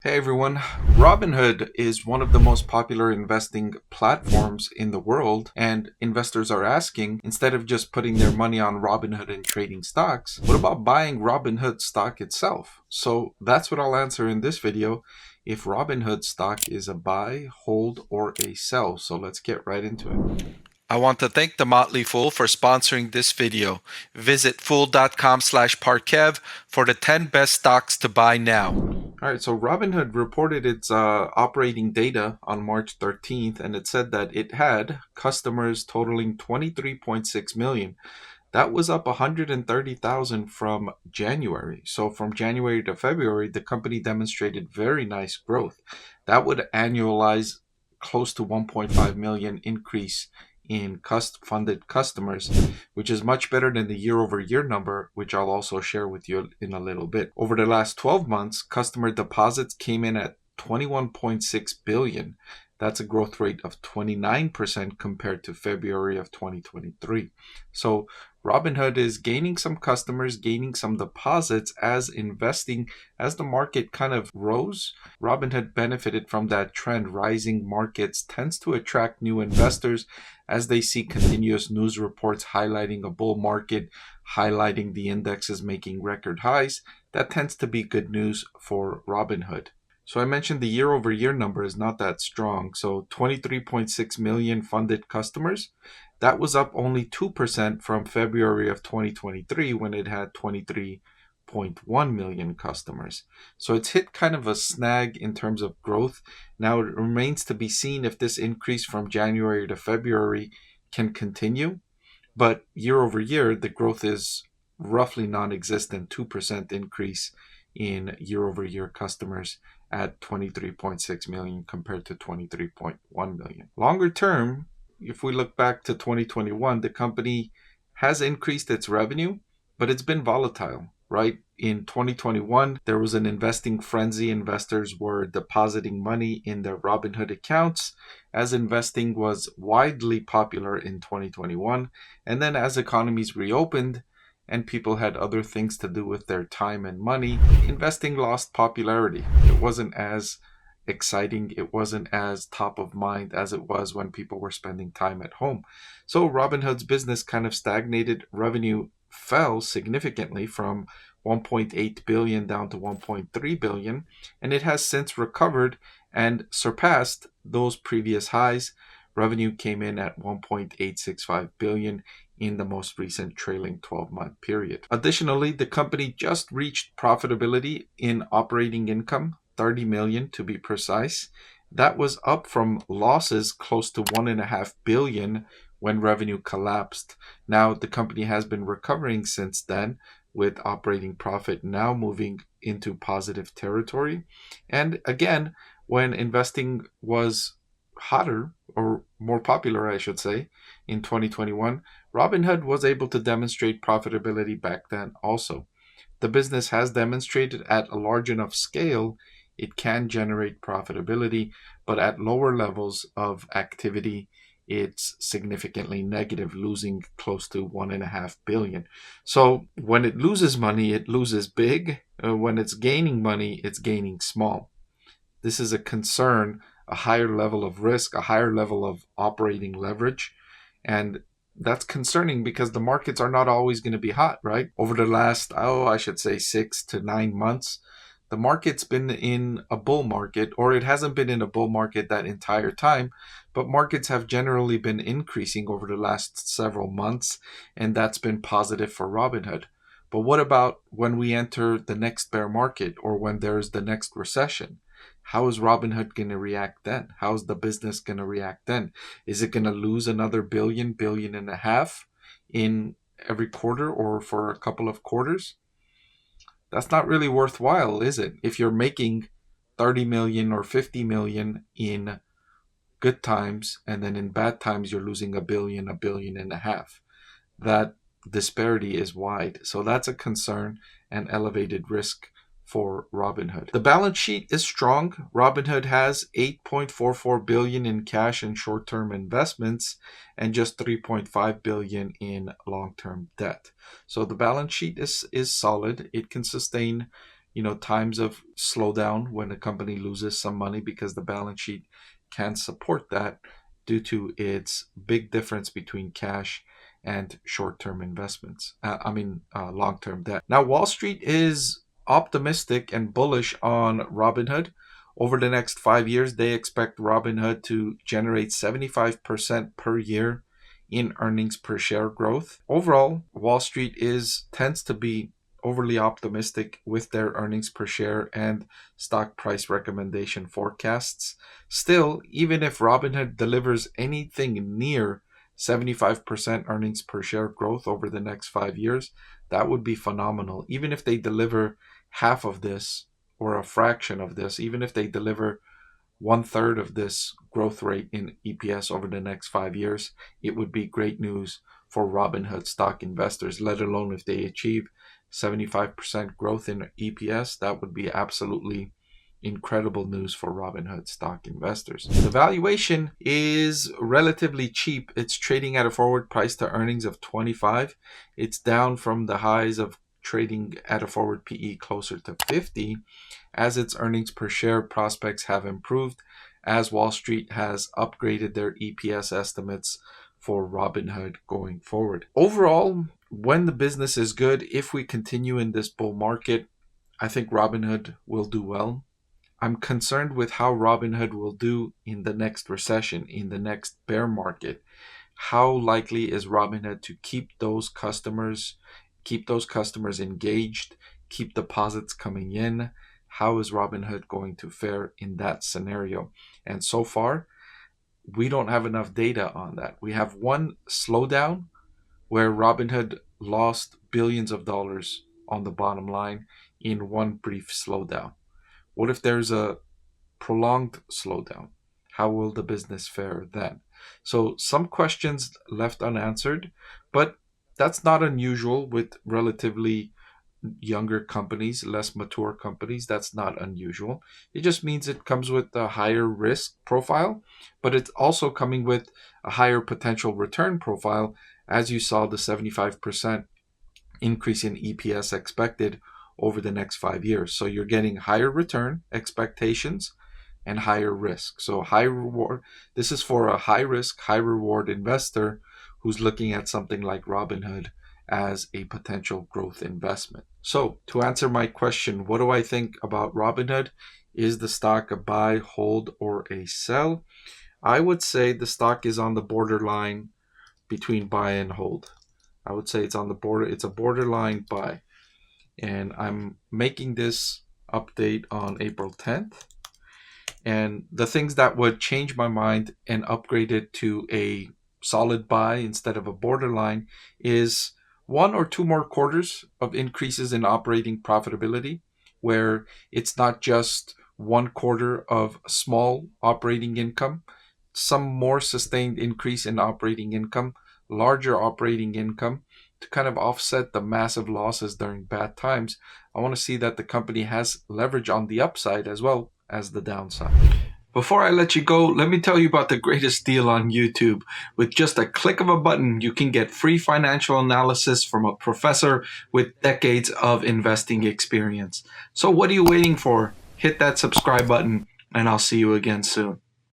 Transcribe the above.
Hey everyone, Robinhood is one of the most popular investing platforms in the world, and investors are asking, instead of just putting their money on Robinhood and trading stocks, what about buying Robinhood stock itself? So that's what I'll answer in this video, if Robinhood stock is a buy, hold, or a sell. So let's get right into it. I want to thank the Motley Fool for sponsoring this video. Visit fool.com/Parkev for the 10 best stocks to buy now. All right, so Robinhood reported its operating data on March 13th, and it said that it had customers totaling 23.6 million. That was up 130,000 from January. So from January to February, the company demonstrated very nice growth. That would annualize close to 1.5 million increase in funded customers, which is much better than the year-over-year number, which I'll also share with you in a little bit. Over the last 12 months, customer deposits came in at 21.6 billion. That's a growth rate of 29% compared to February of 2023. So Robinhood is gaining some customers, gaining some deposits as the market kind of rose. Robinhood benefited from that trend. Rising markets tends to attract new investors as they see continuous news reports highlighting a bull market, highlighting the indexes making record highs. That tends to be good news for Robinhood. So I mentioned the year-over-year number is not that strong. So 23.6 million funded customers. That was up only 2% from February of 2023 when it had 23.1 million customers. So it's hit kind of a snag in terms of growth. Now it remains to be seen if this increase from January to February can continue. But year over year, the growth is roughly non-existent, 2% increase in year-over-year customers at 23.6 million compared to 23.1 million. Longer term, if we look back to 2021, the company has increased its revenue, but it's been volatile, right? In 2021, there was an investing frenzy. Investors were depositing money in their Robinhood accounts as investing was widely popular in 2021. And then as economies reopened, and people had other things to do with their time and money, investing lost popularity. It wasn't as exciting, it wasn't as top of mind as it was when people were spending time at home. So Robinhood's business kind of stagnated. Revenue fell significantly from 1.8 billion down to 1.3 billion, and it has since recovered and surpassed those previous highs. Revenue came in at 1.865 billion in the most recent trailing 12-month period. Additionally, the company just reached profitability in operating income, 30 million to be precise. That was up from losses close to 1.5 billion when revenue collapsed. Now the company has been recovering since then, with operating profit now moving into positive territory. And again, when investing was hotter, or more popular I should say, in 2021, Robinhood was able to demonstrate profitability back then also. The business has demonstrated at a large enough scale it can generate profitability, but at lower levels of activity it's significantly negative, losing close to 1.5 billion. So when it loses money, it loses big. When it's gaining money, it's gaining small. This is a concern, a higher level of risk, a higher level of operating leverage. And that's concerning because the markets are not always going to be hot, right? Over the last, I should say 6 to 9 months, the market's been in a bull market, or it hasn't been in a bull market that entire time, but markets have generally been increasing over the last several months, and that's been positive for Robinhood. But what about when we enter the next bear market, or when there's the next recession? How is Robinhood going to react then? How's the business going to react then? Is it going to lose another billion, billion and a half in every quarter or for a couple of quarters? That's not really worthwhile, is it? If you're making 30 million or 50 million in good times, and then in bad times you're losing a billion and a half. That disparity is wide. So that's a concern and elevated risk for Robinhood. The balance sheet is strong. Robinhood has 8.44 billion in cash and short-term investments and just 3.5 billion in long-term debt. So the balance sheet is solid. It can sustain times of slowdown when a company loses some money because the balance sheet can't support that due to its big difference between cash and short-term investments. Long-term debt. Now, Wall Street is optimistic and bullish on Robinhood. Over the next 5 years, they expect Robinhood to generate 75% per year in earnings per share growth. Overall, Wall Street tends to be overly optimistic with their earnings per share and stock price recommendation forecasts. Still, even if Robinhood delivers anything near 75% earnings per share growth over the next 5 years, that would be phenomenal. Even if they deliver half of this or a fraction of this, even if they deliver 1/3 of this growth rate in EPS over the next 5 years, it would be great news for Robinhood stock investors, let alone if they achieve 75% growth in EPS. That would be absolutely incredible news for Robinhood stock investors. The valuation is relatively cheap. It's trading at a forward price to earnings of 25. It's down from the highs of trading at a forward PE closer to 50, as its earnings per share prospects have improved, as Wall Street has upgraded their EPS estimates for Robinhood going forward. Overall, when the business is good, if we continue in this bull market, I think Robinhood will do well. I'm concerned with how Robinhood will do in the next recession, in the next bear market. How likely is Robinhood to keep those customers engaged, keep deposits coming in? How is Robinhood going to fare in that scenario? And so far, we don't have enough data on that. We have one slowdown where Robinhood lost billions of dollars on the bottom line in one brief slowdown. What if there's a prolonged slowdown? How will the business fare then? So some questions left unanswered, but that's not unusual with relatively younger companies, less mature companies. That's not unusual. It just means it comes with a higher risk profile, but it's also coming with a higher potential return profile, as you saw the 75% increase in EPS expected over the next 5 years. So you're getting higher return expectations and higher risk. So high reward. This is for a high risk, high reward investor who's looking at something like Robinhood as a potential growth investment. So to answer my question, what do I think about Robinhood? Is the stock a buy, hold, or a sell? I would say the stock is on the borderline between buy and hold. I would say it's on the border. It's a borderline buy. And I'm making this update on April 10th. And the things that would change my mind and upgrade it to a solid buy instead of a borderline is 1 or 2 more quarters of increases in operating profitability, where it's not just 1 quarter of small operating income, some more sustained increase in operating income, larger operating income, to kind of offset the massive losses during bad times. I want to see that the company has leverage on the upside as well as the downside. Before I let you go, let me tell you about the greatest deal on YouTube. With just a click of a button, you can get free financial analysis from a professor with decades of investing experience. So what are you waiting for? Hit that subscribe button, and I'll see you again soon.